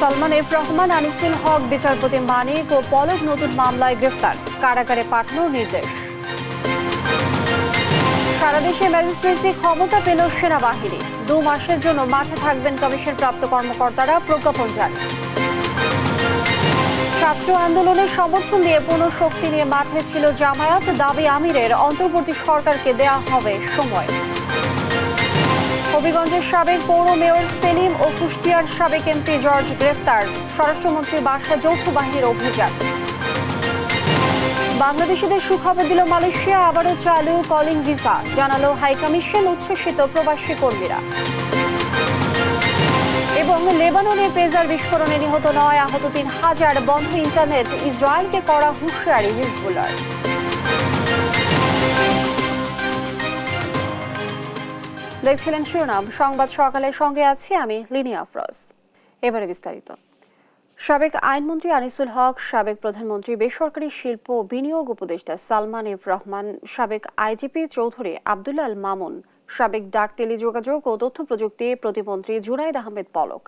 Salman F Rahman, Anisul হক, বিচারপতি মানিক ও পলক নতুন মামলায় গ্রেফতার, কারাগারে পাঠানোর নির্দেশ। সারা দেশে ম্যাজিস্ট্রেসি ক্ষমতা পেল সেনাবাহিনী, 2 মাসের জন্য মাঠে থাকবেন কমিশন প্রাপ্ত কর্মকর্তারা, প্রজ্ঞাপন জারি। ছাত্র আন্দোলনের সমর্থন দিয়ে পুনঃ শক্তি নিয়ে মাঠে ছিল জামায়াত, দাবি আমিরের অন্তর্বর্তী সরকারকে দেয়া হবে সময়। হবিগঞ্জের সাবেক পৌর মেয়র সেলিম ও কুষ্টিয়ার সাবেক এমপি জর্জ গ্রেফতার, স্বরাষ্ট্রমন্ত্রীর বাসায় যৌথ বাহিনীর অভিযান। বাংলাদেশিদের সুখবর দিল মালয়েশিয়া, আবারও চালু কলিং ভিসা, জানালো হাইকমিশন, উচ্ছ্বসিত প্রবাসী কর্মীরা। এবং লেবাননে পেজার বিস্ফোরণে নিহত 9, আহত 3000, বন্ধ ইন্টারনেট, ইসরায়েলকে করা হুঁশিয়ারি হিজবুল্লাহর। দেখছিলেন শিরোনাম সংবাদ সকালের, সঙ্গে আছি আমি লিনিয়া আফরোজ। এবারে বিস্তারিত। সাবেক আইনমন্ত্রী আনিসুল হক, সাবেক প্রধানমন্ত্রী বেসরকারি শিল্প ও বিনিয়োগ উপদেষ্টা সালমান এফ রহমান, সাবেক আইজিপি চৌধুরী আব্দুল্লাহ আল মামুন, সাবেক ডাক, টেলিযোগাযোগ ও তথ্য প্রযুক্তি প্রতিমন্ত্রী জুনাইদ আহমেদ পলক,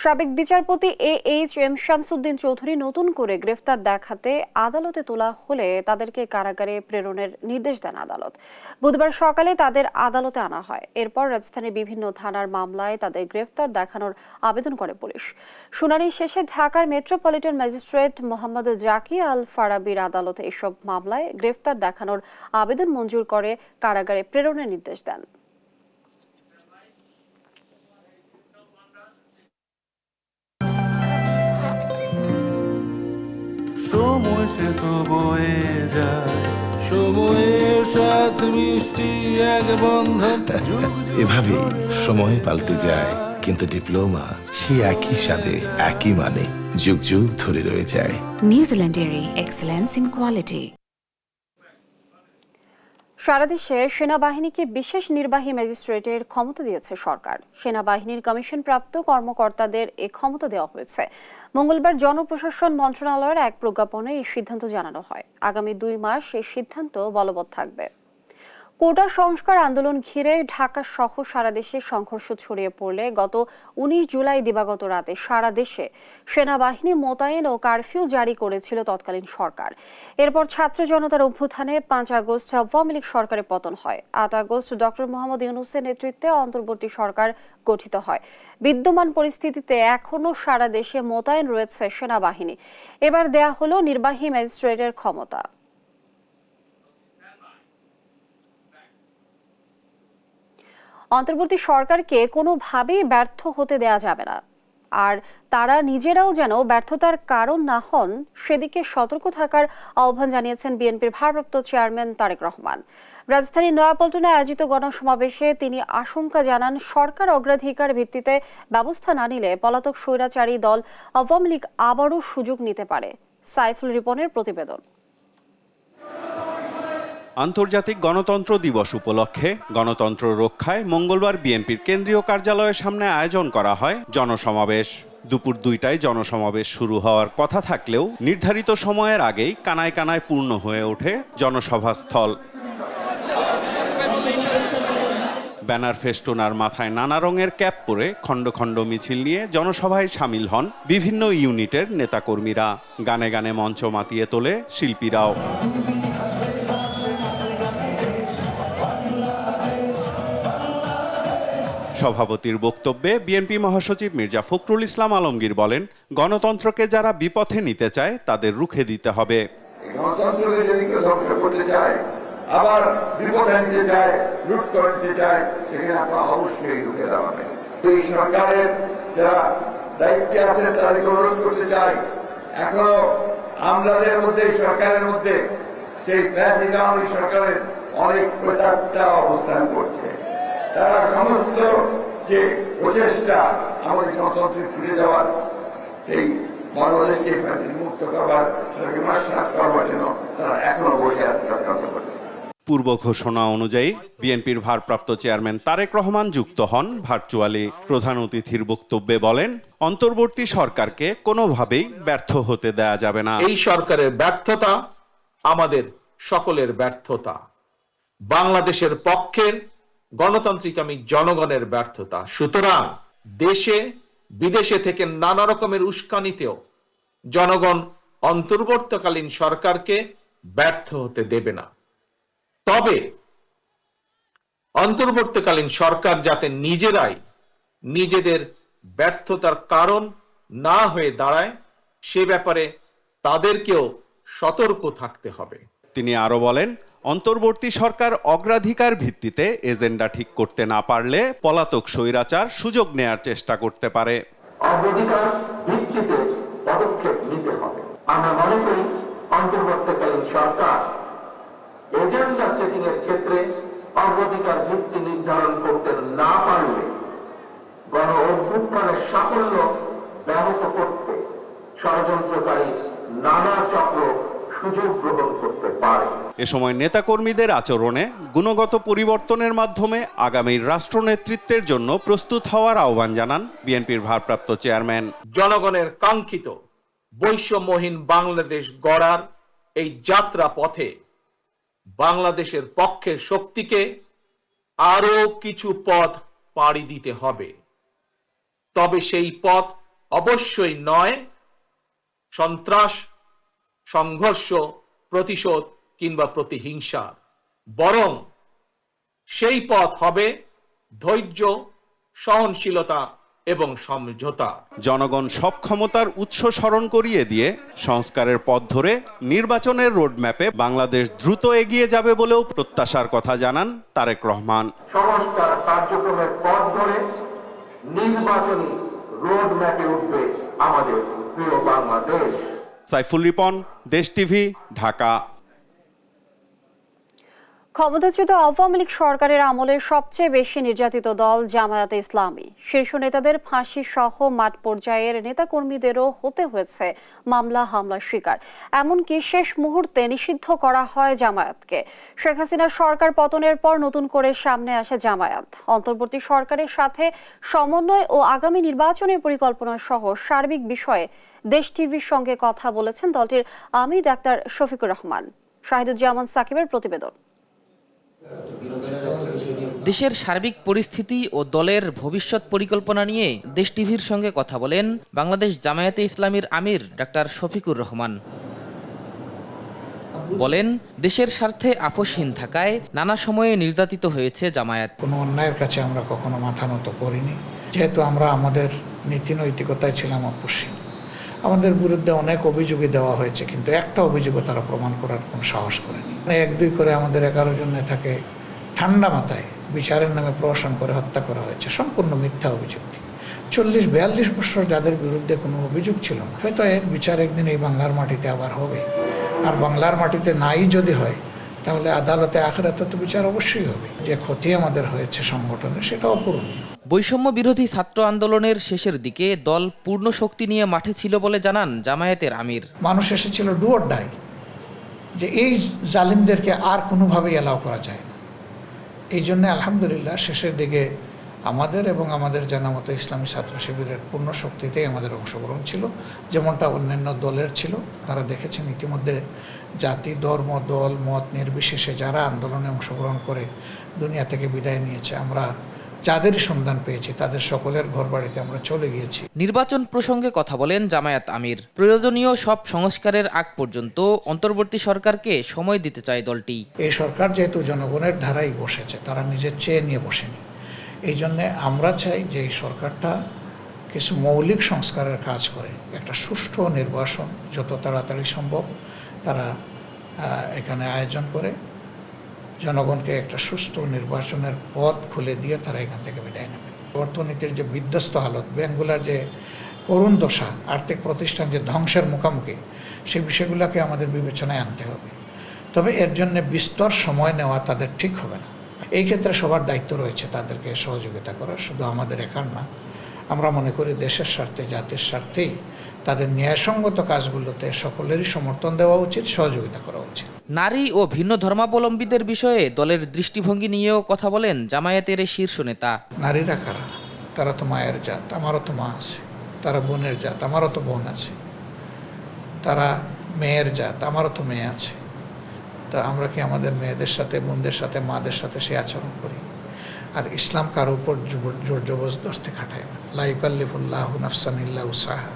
সাবেক বিচারপতি AHM শামসুদ্দিন চৌধুরী নতুন করে গ্রেফতার দেখাতে আদালতে তোলা হলে তাদেরকে কারাগারে প্রেরণের নির্দেশ দেন আদালত। বুধবার সকালে তাদের আদালতে আনা হয়। এরপর রাজধানীর বিভিন্ন থানার মামলায় তাদের গ্রেফতার দেখানোর আবেদন করে পুলিশ। শুনানি শেষে ঢাকার মেট্রোপলিটন ম্যাজিস্ট্রেট মোহাম্মদ জাকি আল ফারাবির আদালতে এসব মামলায় গ্রেফতার দেখানোর আবেদন মঞ্জুর করে কারাগারে প্রেরণের নির্দেশ দেন। সময় সে তো বয়ে যায়, সময়ের সাথে মিষ্টি এক বন্ধন। এভাবেই সময় পাল্টে যায়, কিন্তু ডিপ্লোমা সে একই স্বাদে, একই মানে যুগ যুগ ধরে রয়ে যায়। New Zealand dairy, excellence in quality. সারা দেশে সেনাবাহিনীকে বিশেষ নির্বাহী ম্যাজিস্ট্রেটের ক্ষমতা দিয়েছে সরকার। সেনাবাহিনীর কমিশনপ্রাপ্ত কর্মকর্তাদের এ ক্ষমতা দেওয়া হয়েছে। মঙ্গলবার জনপ্রশাসন মন্ত্রণালয়ের এক প্রজ্ঞাপনে এই সিদ্ধান্ত জানানো হয়। আগামী 2 মাস এই সিদ্ধান্ত বলবৎ থাকবে। কোটা সংস্কার আন্দোলন ঘিরে ঢাকা সহ সারা দেশে সংঘর্ষ ছড়িয়ে পড়লে গত 19 জুলাই দিবাগত রাতে সারা দেশে সেনাবাহিনী মোতায়েন ও কারফিউ জারি করেছিল তৎকালীন সরকার। এরপর ছাত্র জনতার অভ্যুত্থানে 5 আগস্ট আওয়ামী লীগ সরকারের পতন হয়। 8 আগস্ট ডক্টর মোহাম্মদ ইউনূসের নেতৃত্বে অন্তর্বর্তী সরকার গঠিত হয়। বিদ্যমান পরিস্থিতিতে এখনও সারা দেশে মোতায়েন রয়েছে সেনাবাহিনী। এবার দেয়া হলো নির্বাহী ম্যাজিস্ট্রেটের ক্ষমতা। অন্তর্বর্তী সরকারকে কোনোভাবেই ব্যর্থ হতে দেয়া যাবে না, আর তারা নিজেরাও যেন ব্যর্থতার কারণ না হন সেদিকে সতর্ক থাকার আহ্বান জানিয়েছেন বিএনপির ভারপ্রাপ্ত চেয়ারম্যান তারেক রহমান। রাজধানীর নয়াপল্টনে আয়োজিত গণসমাবেশে তিনি আশঙ্কা জানান, সরকার অগ্রাধিকার ভিত্তিতে ব্যবস্থা না নিলে পলাতক স্বৈরাচারী দল আওয়ামী লীগ আবারও সুযোগ নিতে পারে। সাইফুল রিপনের প্রতিবেদন। আন্তর্জাতিক গণতন্ত্র দিবস উপলক্ষে গণতন্ত্র রক্ষায় মঙ্গলবার বিএনপির কেন্দ্রীয় কার্যালয়ের সামনে আয়োজন করা হয় জনসমাবেশ। দুপুর 2টায় জনসমাবেশ শুরু হওয়ার কথা থাকলেও নির্ধারিত সময়ের আগেই কানায় কানায় পূর্ণ হয়ে ওঠে জনসভাস্থল। ব্যানার, ফেস্টুন আর মাথায় নানা রঙের ক্যাপ পরে খণ্ড খণ্ড মিছিল নিয়ে জনসভায় সামিল হন বিভিন্ন ইউনিটের নেতাকর্মীরা। গানে গানে মঞ্চ মাতিয়ে তোলে শিল্পীরাও। সভাপতির বক্তব্যে বিএনপি মহাসচিব মির্জা ফখরুল ইসলাম আলমগীর বলেন, গণতন্ত্রকে যারা বিপথে নিতে চায় তাদের রুখে দিতে হবে। গণতন্ত্রকে যদি কেউ ধ্বংস করতে চায়, আবার বিপথে নিতে চায়, লুট করে নিতে চায়, সেখানে আপনার অবশ্যই রুখে দেওয়া হবে। এই সরকারের যারা দায়িত্বে আছে তাদেরকে অনুরোধ করতে চাই, এখনো আমলাদের মধ্যে, সরকারের মধ্যে সেই ফ্যাসিবাদী সরকারের অনেক প্রচারটা অবস্থান করছে। তারা সমস্ত যে প্রচেষ্টা আমাদের গণতন্ত্রে ফিরে যাওয়ার, সেই বাংলাদেশকে ফ্যাসিবাদ মুক্ত করবার, সেটাকে নস্যাৎ করবার জন্য তারা এখনো বসে আছে চক্রান্ত করছে। পূর্ব ঘোষণা অনুযায়ী বিএনপির ভারপ্রাপ্ত চেয়ারম্যান তারেক রহমান যুক্ত হন ভার্চুয়ালি। প্রধান অতিথির বক্তব্যে বলেন, অন্তর্বর্তী সরকারকে কোনোভাবেই ব্যর্থ হতে দেয়া যাবে না। এই সরকারের ব্যর্থতা আমাদের সকলের ব্যর্থতা, বাংলাদেশের পক্ষের গণতান্ত্রিক আমি জনগণের ব্যর্থতা। সুতরাং দেশে বিদেশে থেকে নানা রকমের উস্কানিতেও জনগণ অন্তর্বর্তীকালীন সরকারকে ব্যর্থ হতে দেবে না। তবে অন্তর্বর্তীকালীন সরকার যাতে নিজেরাই নিজেদের ব্যর্থতার কারণ না হয়ে দাঁড়ায়, সে ব্যাপারে তাদেরকেও সতর্ক থাকতে হবে। তিনি আরো বলেন, অন্তর্বর্তী সরকার অগ্রাধিকার ভিত্তিতে এজেন্ডা ঠিক করতে না পারলে পলাতক স্বৈরাচার সুযোগ নেয়ার চেষ্টা করতে পারে। অগ্রাধিকার ভিত্তিতে পদক্ষেপ নিতে হবে। আমরা মনে করি অন্তর্বর্তীকালীন সরকার এজেন্ডা সেটিং এর ক্ষেত্রে অগ্রাধিকার ভিত্তি নির্ধারণ করতে না পারলে গণ অভ্যুত্থানের সাফল্য ব্যাহত করতে ষড়যন্ত্রকারী নানা চক্র সুযোগ গ্রহণ করতে পারে। এ সময় নেতাকর্মীদের আচরণে গুণগত পরিবর্তনের মাধ্যমে আগামীর রাষ্ট্রনেতৃত্বের জন্য প্রস্তুত হওয়ার আহ্বান জানান বিএনপির ভারপ্রাপ্ত চেয়ারম্যান। জনগণের কাঙ্ক্ষিত বৈষম্যহীন বাংলাদেশ গড়ার এই যাত্রা পথে বাংলাদেশের পক্ষের শক্তিকে আরো কিছু পথ পাড়ি দিতে হবে। তবে সেই পথ অবশ্যই নয় সন্ত্রাস, সংঘর্ষ, প্রতিশোধ কিংবা প্রতিহিংসা, বরং সেই পথ হবে ধৈর্য, সহনশীলতা এবং সমঝোতা। জনগণ সব ক্ষমতার উৎস স্মরণ করিয়ে দিয়ে সংস্কারের পথ ধরে নির্বাচনের রোডম্যাপে বাংলাদেশ দ্রুত এগিয়ে যাবে বলেও প্রত্যাশার কথা জানান তারেক রহমান। সংস্কার কার্যক্রমের পথ ধরে নির্বাচনী রোড ম্যাপে উঠবে আমাদের প্রিয় বাংলাদেশ। সাইফুল রিপন, দেশ টিভি, ঢাকা। ক্ষমতাচ্যুত আওয়ামী লীগ সরকারের আমলে সবচেয়ে বেশি নির্যাতিত দল জামায়াতে ইসলামী। শীর্ষ নেতাদের ফাঁসি সহ মাঠ পর্যায়ের নেতাকর্মীদেরও হতে হয়েছে মামলা হামলার শিকার। এমনকি শেষ মুহূর্তে নিষিদ্ধ করা হয় জামায়াতকে। শেখ হাসিনার সরকার পতনের পর নতুন করে সামনে আসে জামায়াত। অন্তর্বর্তী সরকারের সাথে সমন্বয় ও আগামী নির্বাচনের পরিকল্পনা সহ সার্বিক বিষয়ে দেশ টিভির সঙ্গে কথা বলেছেন দলটির আমির ডাক্তার শফিকুর রহমান। শাহিদুজ্জামান সাকিবের প্রতিবেদন। দেশের সার্বিক পরিস্থিতি ও দলের ভবিষ্যৎ পরিকল্পনা নিয়ে দেশ টিভির সঙ্গে কথা বলেন বাংলাদেশ জামায়াতে ইসলামীর আমির ডাক্তার শফিকুর রহমান। বলেন, দেশের স্বার্থে আপোষহীন থাকায় নানা সময়ে নির্যাতিত হয়েছে জামায়াত। কোনো অন্যায়ের কাছে আমরা কখনো মাথা নত করিনি, যেহেতু আমরা আমাদের নীতি নৈতিকতায় ছিলাম আপোষহীন। আমাদের বিরুদ্ধে অনেক অভিযোগই দেওয়া হয়েছে, কিন্তু একটা অভিযোগও তারা প্রমাণ করার কোনো সাহস করেনি। 1-2 করে আমাদের 11 জন নেতাকে ঠান্ডা মাথায় বিচারের নামে প্রহসন করে হত্যা করা হয়েছে, সম্পূর্ণ মিথ্যা অভিযোগ। 40-42 বছর যাদের বিরুদ্ধে কোনো অভিযোগ ছিল না, হয়তো এর বিচার একদিন এই বাংলার মাটিতে আবার হবে। আর বাংলার মাটিতে নাই যদি হয়, তাহলে আদালতে আখিরাতে তো বিচার অবশ্যই হবে। যে ক্ষতি আমাদের হয়েছে সংগঠনে, সেটা অপূরণীয়। বৈষম্য বিরোধী ছাত্র আন্দোলনের শেষের দিকে দল পূর্ণ শক্তি নিয়ে মাঠে ছিল বলে জানান জামায়াতের আমির। মানুষ এসেছিল ডু অর ডাই, যে এই জালিমদেরকে আর কোনোভাবেই এলাও করা যায় না। এই জন্য আলহামদুলিল্লাহ শেষের দিকে আমাদের এবং আমাদের জানামত ইসলামী ছাত্র শিবিরের পূর্ণ শক্তিতেই আমাদের অংশগ্রহণ ছিল, যেমনটা অন্যান্য দলের ছিল। তারা দেখেছেন ইতিমধ্যে জাতি, ধর্ম, দল, মত নির্বিশেষে যারা আন্দোলনে অংশগ্রহণ করে দুনিয়া থেকে বিদায় নিয়েছে, আমরা যাদেরই সন্ধান পেয়েছি তাদের সকলের ঘর বাড়িতে আমরা চলে গিয়েছি। নির্বাচন প্রসঙ্গে কথা বলেন জামায়াত আমির। প্রয়োজনীয় সব সংস্কারের আগ পর্যন্ত অন্তর্বর্তী সরকারকে সময় দিতে চায় দলটি। এই সরকার যেহেতু জনগণের ধারাই বসেছে, তারা নিজের চেয়ে নিয়ে বসেনি। এই জন্যে আমরা চাই যে এই সরকারটা কিছু মৌলিক সংস্কারের কাজ করে একটা সুষ্ঠু নির্বাচন যত তাড়াতাড়ি সম্ভব তারা এখানে আয়োজন করে জনগণকে একটা সুস্থ নির্বাচনের পথ খুলে দিয়ে তারা এখান থেকে বিদায় নেবে। অর্থনীতির যে বিধ্বস্ত হালত, ব্যাংকগুলোর যে করুণ দশা, আর্থিক প্রতিষ্ঠান যে ধ্বংসের মুখোমুখি, সেই বিষয়গুলোকে আমাদের বিবেচনায় আনতে হবে। তবে এর জন্য বিস্তর সময় নেওয়া তাদের ঠিক হবে না। এই ক্ষেত্রে সবার দায়িত্ব রয়েছে তাদেরকে সহযোগিতা করার, শুধু আমাদের একার না। আমরা মনে করি দেশের স্বার্থে, জাতির স্বার্থেই তাদের ন্যায়সঙ্গত কাজগুলোতে সকলেরই সমর্থন দেওয়া উচিত, সহযোগিতা করা উচিত। নারী ও ভিন্ন ধর্মাবলম্বীদের বিষয়ে দলের দৃষ্টিভঙ্গি নিয়েও কথা বলেন জামায়াতের এই শীর্ষ নেতা। নারীরা কারা? তারা তো মায়ের জাত, আমারও তো মা আছে। তারা বোনের জাত, আমারও তো বোন আছে। তারা মেয়ের জাত, আমারও তো মেয়ে আছে। তা আমরা কি আমাদের মেয়েদের সাথে, বোনদের সাথে, মাদের সাথে সেই আচরণ করি? আর ইসলাম কারো উপর জোর জবরদস্তি খাটায় না। লা ইউকাল্লিফুল্লাহু নাফসান ইল্লা উসাহা।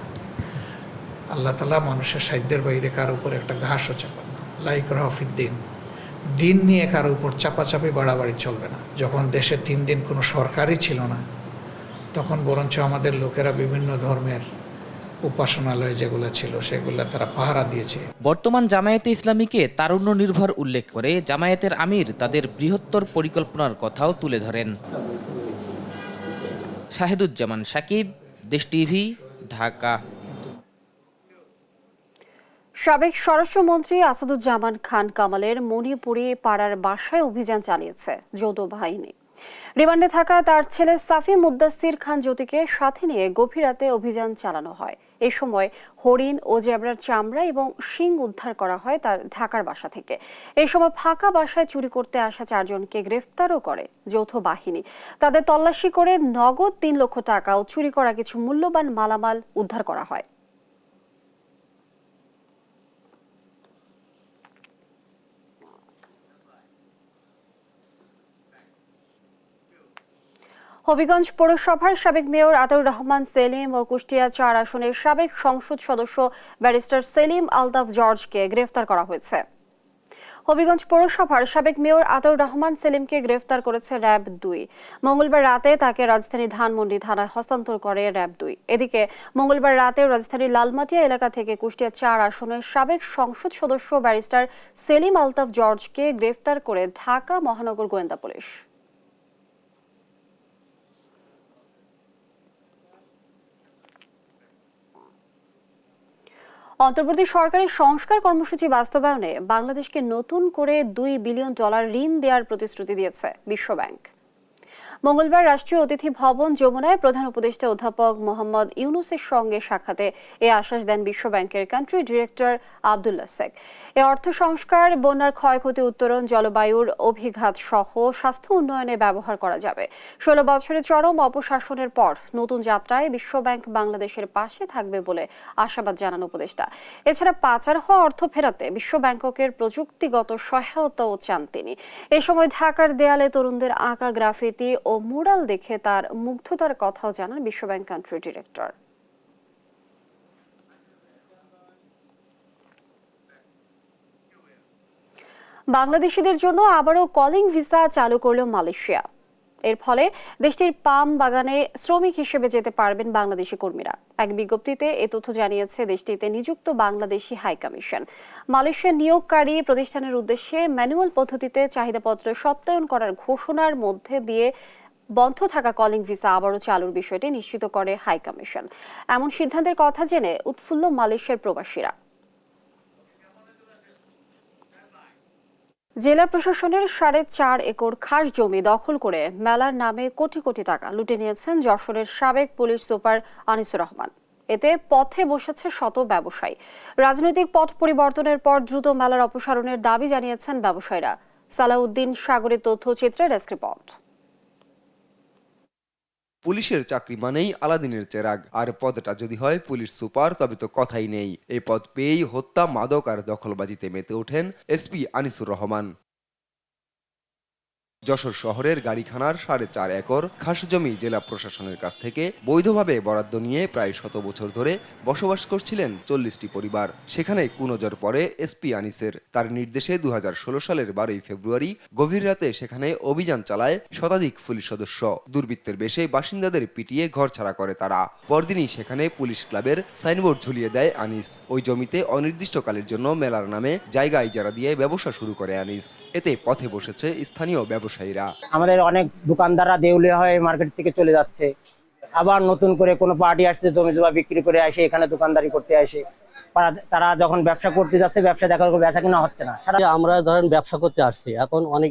আল্লাহ তাআলা মানুষের সাধ্যের বাইরে কারো উপর একটা ঘাসও চাপান না। লা ইকরাহা ফিদ্দিন। দিন নিয়ে কারো উপর চাপাচাপি বাড়াবাড়ি চলবে না। যখন দেশে 3 দিন কোনো সরকারই ছিল না, তখন বরঞ্চ আমাদের লোকেরা বিভিন্ন ধর্মের উপাসনালয় যেগুলো ছিল সেগুলো তারা পাহারা দিয়েছে। বর্তমান জামায়াতে ইসলামীকে তারুণ্য নির্ভর উল্লেখ করে জামায়াতের আমির তাদের বৃহত্তর পরিকল্পনার কথাও তুলে ধরেন। শাহিদুজ্জামান সাকিব, দেশ টিভি, ঢাকা। সাবেক স্বরাষ্ট্রমন্ত্রী আসাদুজ্জামান খান কামালের মণিপুরে পাড়ার বাসায় অভিযান চালিয়েছে যৌথ বাহিনী। রিমান্ডে থাকা তার ছেলে সাফি মুদ্দাসির খান জ্যোতিকে সাথে নিয়ে গভীর রাতে অভিযান চালানো হয়। এ সময় হরিণ ও জেব্রার চামড়া এবং শিং উদ্ধার করা হয় তার ঢাকার বাসা থেকে। এই সময় ফাঁকা বাসায় চুরি করতে আসা 4 জনকে গ্রেফতারও করে যৌথ বাহিনী। তাদের তল্লাশি করে নগদ 3 লক্ষ টাকা ও চুরি করা কিছু মূল্যবান মালামাল উদ্ধার করা হয়। হবিগঞ্জ পৌরসভার সাবেক মেয়র আতাউর রহমান সেলিম ও কুষ্টিয়া 4 আসনের সাবেক সংসদ সদস্য ব্যারিস্টার সেলিম আলতাফ জর্জকে গ্রেফতার করা হয়েছে। হবিগঞ্জ পৌরসভার সাবেক মেয়র আতাউর রহমান সেলিমকে গ্রেফতার করেছে র্যাব 2। মঙ্গলবার রাতে তাকে রাজধানী ধানমন্ডি থানায় হস্তান্তর করে র্যাব 2। এদিকে মঙ্গলবার রাতে রাজধানী লালমাটিয়া এলাকা থেকে কুষ্টিয়া 4 আসনের সাবেক সংসদ সদস্য ব্যারিস্টার সেলিম আলতাফ জর্জকে গ্রেফতার করে ঢাকা মহানগর গোয়েন্দা পুলিশ। অন্তর্বর্তী সরকারের সংস্কার কর্মসূচি বাস্তবায়নে বাংলাদেশকে নতুন করে $2 বিলিয়ন ঋণ দেওয়ার প্রতিশ্রুতি দিয়েছে বিশ্বব্যাংক। মঙ্গলবার রাষ্ট্রীয় অতিথি ভবন যমুনায় প্রধান উপদেষ্টা অধ্যাপক মোহাম্মদ ইউনুসের সঙ্গে সাক্ষাতে এ আশ্বাস দেন বিশ্বব্যাংকের কান্ট্রি ডিরেক্টর আব্দুল্লাহ শেখ। এ অর্থ সংস্কার বন্যার ক্ষয়ক্ষতি উত্তরণ, জলবায়ুর অভিঘাত সহ স্বাস্থ্য উন্নয়নে ব্যবহার করা যাবে। 16 বছরের চরম অপশাসনের পর নতুন যাত্রায় বিশ্বব্যাংক বাংলাদেশের পাশে থাকবে বলে আশাবাদ জানান উপদেষ্টা। এছাড়া পাচার হওয়া অর্থ ফেরাতে বিশ্বব্যাংকের প্রযুক্তিগত সহায়তাও চান তিনি। এ সময় ঢাকার দেয়ালে তরুণদের আঁকা গ্রাফিতি ও মুরাল দেখে তার মুগ্ধতার কথাও জানান বিশ্বব্যাংক কান্ট্রি ডিরেক্টর। বাংলাদেশিদের জন্য আবারও কলিং ভিসা চালু করল মালয়েশিয়া। এর ফলে দেশটির পাম বাগানে শ্রমিক হিসেবে যেতে পারবেন বাংলাদেশি কর্মীরা। এক বিজ্ঞপ্তিতে এ তথ্য জানিয়েছে দেশটিতে নিযুক্ত বাংলাদেশি হাই কমিশন। মালয়েশিয়ার নিয়োগকারী প্রতিষ্ঠানের উদ্দেশ্যে ম্যানুয়াল পদ্ধতিতে চাহিদাপত্র সত্যায়ন করার ঘোষণার মধ্যে দিয়ে বন্ধ থাকা কলিং ভিসা আবারও চালুর বিষয়টি নিশ্চিত করে হাই কমিশন। এমন সিদ্ধান্তের কথা জেনে উৎফুল্ল মালয়েশিয়ার প্রবাসীরা। জেলা প্রশাসনের 4.5 একর খাস জমি দখল করে মেলার নামে কোটি কোটি টাকা লুটে নিয়েছেন যশোরের সাবেক পুলিশ সুপার আনিসুর রহমান। এতে পথে বসেছে শত ব্যবসায়ী। রাজনৈতিক পথ পরিবর্তনের পর দ্রুত মেলার অপসারণের দাবি জানিয়েছেন ব্যবসায়ীরা। সালাউদ্দিন সাগরের তথ্যচিত্রে ডেস্ক রিপোর্ট। পুলিশের চাকরি মানেই আলাদিনের চেরাগ, আর পদটা যদি হয় পুলিশ সুপার তবে তো কথাই নেই। এই পদ পেয়েই হত্যা, মাদক আর দখলবাজিতে মেতে ওঠেন এসপি আনিসুর রহমান। যশোর শহরের গাড়িখানার 4.5 একর খাস জমি জেলা প্রশাসনের কাছ থেকে বৈধভাবে বরাদ্দ নিয়ে প্রায় 100 বছর ধরে বসবাস করছিলেন 40টি পরিবার। সেখানে কুনজর পড়ে এসপি আনিসের। তার নির্দেশে 2016 সালের 12 ফেব্রুয়ারি গভীর রাতে সেখানে অভিযান চালায় শতাধিক পুলিশ সদস্য। দুর্বৃত্তের বেশে বাসিন্দাদের পিটিয়ে ঘরছাড়া করে তারা। পরদিনই সেখানে পুলিশ ক্লাবের সাইনবোর্ড ঝুলিয়ে দেয় আনিস। ওই জমিতে অনির্দিষ্টকালের জন্য মেলার নামে জায়গা ইজারা দিয়ে ব্যবসা শুরু করে আনিস। এতে পথে বসেছে স্থানীয় ব্যবসায়ীরা। আমাদের অনেক দোকানদাররা দেউলিয়া হয়ে মার্কেট থেকে চলে যাচ্ছে, আবার নতুন করে কোনো পার্টি আসছে জমি জমা বিক্রি করে আসে এখানে দোকানদারি করতে আসে। তারা যখন ব্যবসা করতে যাচ্ছে ব্যবসা দেখা বেচা কিনা হচ্ছে না। আমরা ধরেন ব্যবসা করতে আসছি, এখন অনেক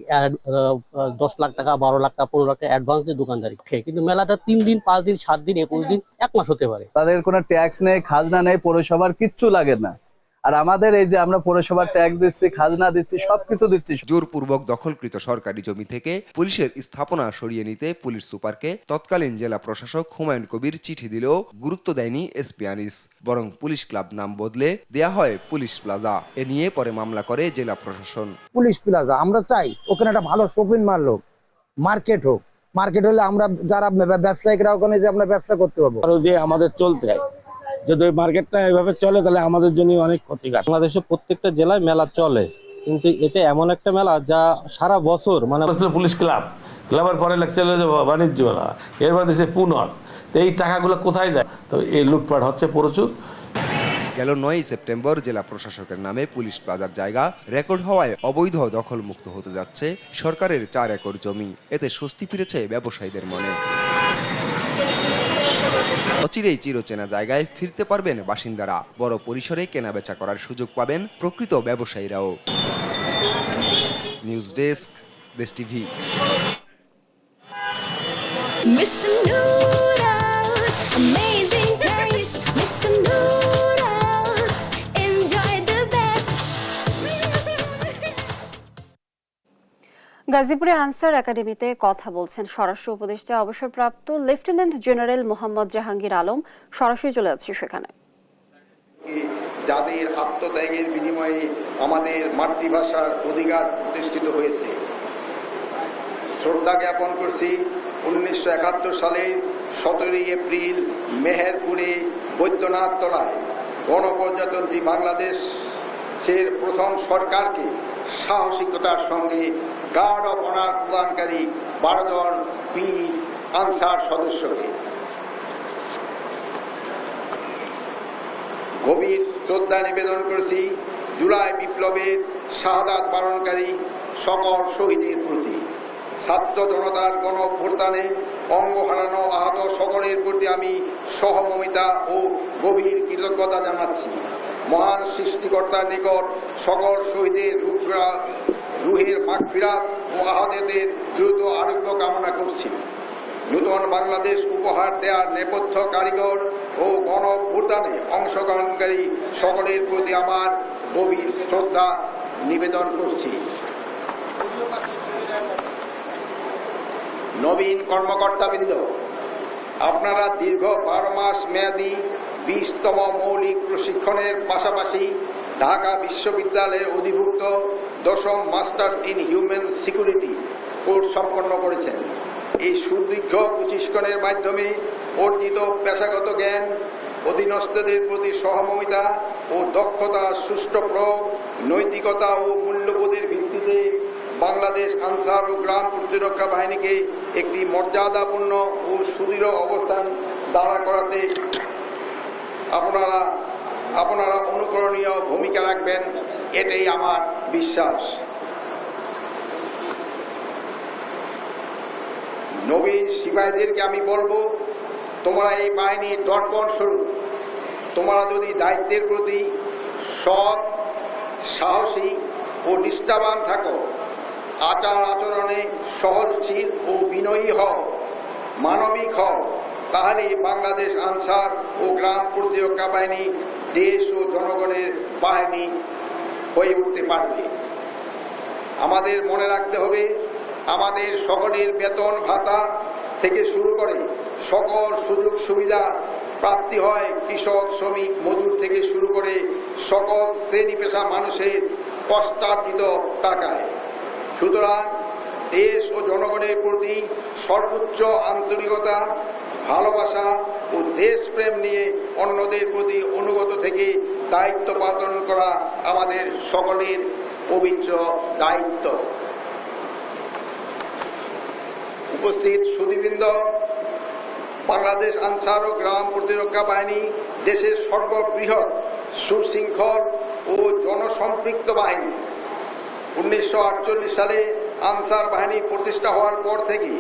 10 লাখ টাকা 12 লাখ টাকা 15 লাখ টাকা অ্যাডভান্স দিয়ে দোকানদারি, কিন্তু মেলাটা 3 দিন 5 দিন 7 দিন 21 দিন 1 মাস হতে পারে। তাদের কোনো ট্যাক্স নেই, খাজনা নেই, পৌরসভার কিচ্ছু লাগে না। আর আমাদের এই যে আমরা পৌরসভার ট্যাক্স দিচ্ছি, খাজনা দিচ্ছি, সবকিছু দিচ্ছি। জোরপূর্বক দখলকৃত সরকারি জমি থেকে পুলিশের স্থাপনা সরিয়ে নিতে পুলিশ সুপারকে তৎকালীন জেলা প্রশাসক হুমায়ুন কবির চিঠি দিলেও গুরুত্ব দেয়নি এসপি আনিস। বরং পুলিশ ক্লাব নাম বদলে দেয়া হয় পুলিশ প্লাজা। এ নিয়ে পরে মামলা করে জেলা প্রশাসন। পুলিশ প্লাজা আমরা চাই ওখানে একটা ভালো শপিং মল হোক, মার্কেট হোক, মার্কেট হলে আমরা যারা ব্যবসায়িকরা ওখানে যে আমরা ব্যবসা করতে পারবো। আরো দিয়ে আমাদের চলতে হয়, যদি ওই মার্কেটটা এভাবে চলে তাহলে আমাদের জন্য অনেক ক্ষতিকারক। বাংলাদেশের প্রত্যেকটা জেলায় মেলা চলে, কিন্তু এটা এমন একটা মেলা যা সারা বছর মানে পুলিশ ক্লাবের পরে লাগছে বাণিজ্য মেলা, এরপর দেশে পুনর, এই টাকাগুলো কোথায় যায়? তো এই লুটপাট হচ্ছে প্রচুর। গেল 9 সেপ্টেম্বর জেলা প্রশাসকের নামে পুলিশ প্লাজার জায়গা রেকর্ড হওয়ায় অবৈধ দখল মুক্ত হতে যাচ্ছে সরকারের 4 একর জমি। এতে স্বস্তি ফিরেছে ব্যবসায়ীদের মনে। অচিরেই চিরচেনা জায়গায় ফিরতে পারবেন বাসিন্দারা, বড় পরিসরে কেনাবেচা করার সুযোগ পাবেন প্রকৃত ব্যবসায়ীরাও। নিউজ ডেস্ক, দেশ টিভি। গাজীপুরে আনসার একাডেমিতে কথা বলছেন স্বরাষ্ট্র উপদেষ্টা অবসরপ্রাপ্ত লেফটেন্যান্ট জেনারেল মোহাম্মদ জাহাঙ্গীর আলম। সরাসরি চলে যাচ্ছি সেখানে। যাদের আত্মত্যাগের বিনিময়ে আমাদের মাতৃভাষার অধিকার প্রতিষ্ঠিত হয়েছে, শ্রদ্ধা জ্ঞাপন করছি 1971 সালে 17 এপ্রিল মেহেরপুরে বৈদ্যনাথ তলায় গণপ্রজাতন্ত্রী বাংলাদেশের প্রথম সরকারকে সাহসিকতার সঙ্গে গার্ড অফ অনার প্রদানকারী 12 জন বীর আনসার সদস্যকে। গভীর শ্রদ্ধা নিবেদন করেছি জুলাই বিপ্লবের শাহাদাত বরণকারী সকল শহীদের প্রতি। ছাত্র জনতার গণ অভ্যুত্থানে অঙ্গ হারানো আহত সকলের প্রতি আমি সহমর্মিতা ও গভীর কৃতজ্ঞতা জানাচ্ছি। মহান সৃষ্টিকর্তার নিকট সকল শহীদের রুহের মাগফিরাত ও আহতদের দ্রুত আরোগ্য কামনা করছি। নূতন বাংলাদেশ উপহার দেওয়ার নেপথ্য কারিগর ও গণ অভ্যুত্থানে অংশগ্রহণকারী সকলের প্রতি আমার গভীর শ্রদ্ধা নিবেদন করছি। নবীন কর্মকর্তাবৃন্দ, আপনারা দীর্ঘ 12 মাস মেয়াদী 20তম মৌলিক প্রশিক্ষণের পাশাপাশি ঢাকা বিশ্ববিদ্যালয়ের অধিভুক্ত 10ম masters in human security course সম্পন্ন করেছেন। এই সুদীর্ঘ প্রশিক্ষণের মাধ্যমে অর্জিত পেশাগত জ্ঞান, অধীনস্থদের প্রতি সহমর্মিতা ও দক্ষতার সুষ্ঠু প্রয়োগ, নৈতিকতা ও মূল্যবোধের ভিত্তিতে বাংলাদেশ আনসার ও গ্রাম প্রতিরক্ষা বাহিনীকে একটি মর্যাদাপূর্ণ ও সুদৃঢ় অবস্থান দাঁড়া করাতে আপনারা অনুকরণীয় ভূমিকা রাখবেন, এটাই আমার বিশ্বাস। নবীন সিপাহীদেরকে আমি বলবো, তোমরা এই বাহিনীর দর্পণ স্বরূপ। তোমরা যদি দায়িত্বের প্রতি সৎ, সাহসী ও নিষ্ঠাবান থাকো, আচার আচরণে সহনশীল ও বিনয়ী হও, মানবিক হও, তাহলে বাংলাদেশ আনসার ও গ্রাম প্রতিরক্ষা বাহিনী দেশ ও জনগণের বাহিনী হয়ে উঠতে পারবে। আমাদের মনে রাখতে হবে, আমাদের সকলের বেতন ভাতা থেকে শুরু করে সকল সুযোগ সুবিধা প্রাপ্তি হয় কৃষক, শ্রমিক, মজুর থেকে শুরু করে সকল শ্রেণী পেশা মানুষের কষ্টার্জিত টাকায়। সুতরাং দেশ ও জনগণের প্রতি সর্বোচ্চ আন্তরিকতা, ভালোবাসা ও দেশপ্রেম নিয়ে অন্যদের প্রতি অনুগত থেকে দায়িত্ব পালন করা আমাদের সকলের পবিত্র দায়িত্ব। উপস্থিত সুধীবৃন্দ, বাংলাদেশ আনসার ও গ্রাম প্রতিরক্ষা বাহিনী দেশের সর্ববৃহৎ সুশৃঙ্খল ও জনসম্পৃক্ত বাহিনী। 1948 সালে আনসার বাহিনী প্রতিষ্ঠা হওয়ার পর থেকে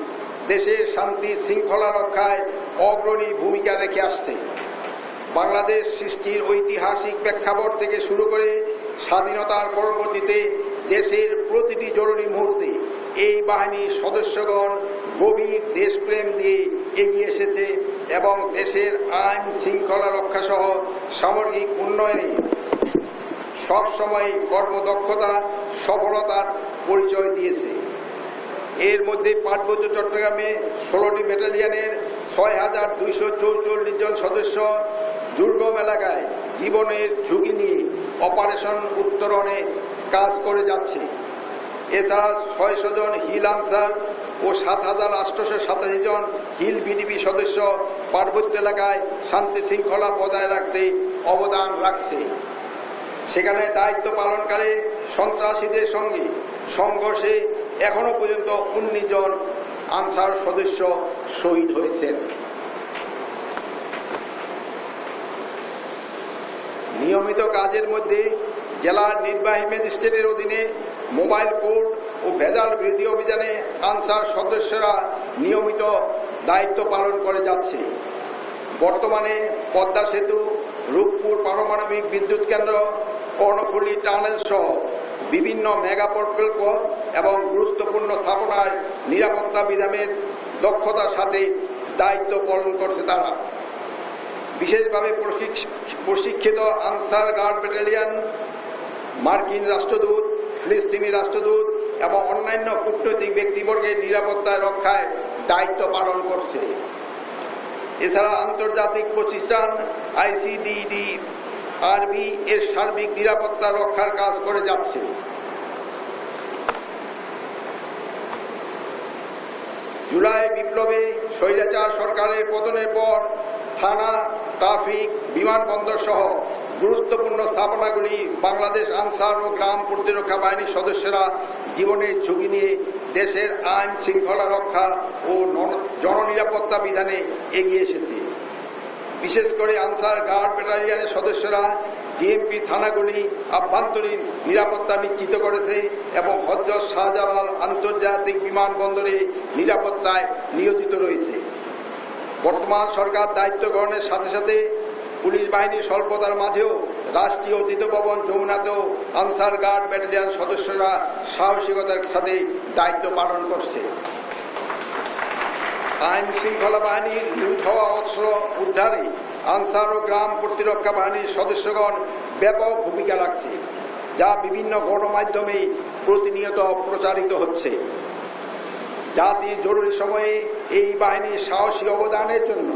দেশের শান্তি শৃঙ্খলা রক্ষায় অগ্রণী ভূমিকা রেখে আসছে। বাংলাদেশ সৃষ্টির ঐতিহাসিক প্রেক্ষাপট থেকে শুরু করে স্বাধীনতার পরবর্তীতে দেশের প্রতিটি জরুরি মুহূর্তে এই বাহিনীর সদস্যগণ গভীর দেশপ্রেম দিয়ে এগিয়ে এসেছে এবং দেশের আইন শৃঙ্খলা রক্ষা সহ সামগ্রিক উন্নয়নে সবসময় কর্মদক্ষতা, সফলতার পরিচয় দিয়েছে। এর মধ্যে পার্বত্য চট্টগ্রামে 16টি ব্যাটালিয়নের 6,244 জন সদস্য দুর্গম এলাকায় জীবনের ঝুঁকি নিয়ে অপারেশন উত্তরণে কাজ করে যাচ্ছে। এছাড়া 600 জন হিল আনসার ও 7,887 জন হিল বিডিপি সদস্য পার্বত্য এলাকায় শান্তি শৃঙ্খলা বজায় রাখতে অবদান রাখছে। সেখানে দায়িত্ব পালনকারী সন্ত্রাসীদের সঙ্গে সংঘর্ষে এখনো পর্যন্ত 19 জন আনসার সদস্য শহীদ হয়েছেন। নিয়মিত কাজের মধ্যে জেলার নির্বাহী ম্যাজিস্ট্রেটের অধীনে মোবাইল কোর্ট ও ভেজাল বিরোধী অভিযানে আনসার সদস্যরা নিয়মিত দায়িত্ব পালন করে যাচ্ছে। বর্তমানে পদ্মা সেতু, রূপপুর পারমাণবিক বিদ্যুৎ কেন্দ্র, কর্ণফুলী টানেল সহ বিভিন্ন মেগা প্রকল্প এবং গুরুত্বপূর্ণ স্থাপনায় নিরাপত্তা বিধানের দক্ষতার সাথে দায়িত্ব পালন করছে তারা। বিশেষভাবে প্রশিক্ষিত আনসার গার্ড ব্যাটালিয়ন, মার্কিন রাষ্ট্রদূত, ফিলিস্তিনি রাষ্ট্রদূত এবং অন্যান্য কূটনৈতিক ব্যক্তিবর্গের নিরাপত্তা রক্ষায় দায়িত্ব পালন করছে। এছাড়া আন্তর্জাতিক প্রতিষ্ঠান ICDDRB এর সার্বিক নিরাপত্তা রক্ষার কাজ করে যাচ্ছে। জুলাই বিপ্লবে স্বৈরাচার সরকারের পতনের পর থানা, ট্রাফিক, বিমানবন্দর সহ গুরুত্বপূর্ণ স্থাপনাগুলি বাংলাদেশ আনসার ও গ্রাম প্রতিরক্ষা বাহিনীর সদস্যরা জীবনের ঝুঁকি নিয়ে দেশের আইন শৃঙ্খলা রক্ষা ও জননিরাপত্তা বিধানে এগিয়ে এসেছে। বিশেষ করে আনসার গার্ড ব্যাটালিয়নের সদস্যরা ডিএমপি থানাগুলি আভ্যন্তরীণ নিরাপত্তা নিশ্চিত করেছে এবং হযরত শাহজালাল আন্তর্জাতিক বিমানবন্দরে নিরাপত্তায় নিয়োজিত রয়েছে। বর্তমান সরকার দায়িত্ব গ্রহণের সাথে সাথে পুলিশ বাহিনীর স্বল্পতার মাঝেও রাষ্ট্রীয় অতিথ ভবন যমুনাতেও আনসার গার্ড ব্যাটালিয়ন সদস্যরা সাহসিকতার সাথে দায়িত্ব পালন করছে। আইন শৃঙ্খলা বাহিনীর লুট হওয়া অস্ত্র উদ্ধারে আনসার ও গ্রাম প্রতিরক্ষা বাহিনীর সদস্যগণ ব্যাপক ভূমিকা রাখছে, যা বিভিন্ন গণমাধ্যমে প্রতিনিয়ত প্রচারিত হচ্ছে। জাতির জরুরি সময়ে এই বাহিনীর সাহসী অবদানের জন্য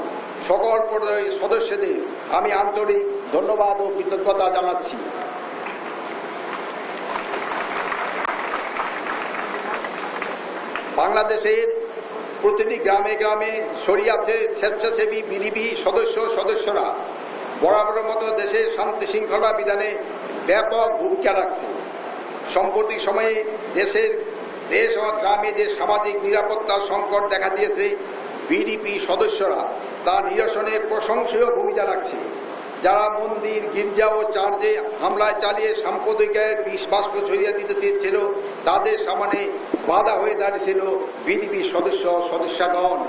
সকল পর্যায়ের সদস্যদের আমি আন্তরিক ধন্যবাদ ও কৃতজ্ঞতা জানাচ্ছি। বাংলাদেশের প্রতিটি গ্রামে গ্রামে ছড়িয়ে আছে স্বেচ্ছাসেবী বিডিবি সদস্যরা বরাবরের মতো দেশের শান্তি শৃঙ্খলা বিধানে ব্যাপক ভূমিকা রাখছে। সাম্প্রতিক সময়ে দেশ ও গ্রামে যে সামাজিক নিরাপত্তা সংকট দেখা দিয়েছে, বিডিপি সদস্যরা তা নিরসনের প্রশংসনীয় ভূমিকা রাখছে। যারা মন্দির, গির্জা ও চার্চে হামলায় চালিয়ে সাম্প্রদায়িকের বিষ বাষ্প ছড়িয়ে দিতে চেয়েছিল, তাদের সামনে বাধা হয়ে দাঁড়িয়েছিল বিডিপি সদস্যগণ।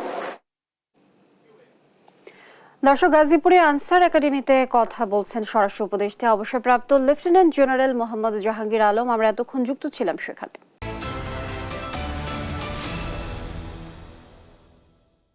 দর্শক, গাজীপুরে আনসার একাডেমিতে কথা বলছেন স্বরাষ্ট্র উপদেষ্টা অবসরপ্রাপ্ত লেফটেন্যান্ট জেনারেল মোহাম্মদ জাহাঙ্গীর আলম। আমরা এতক্ষণ যুক্ত ছিলাম সেখানে।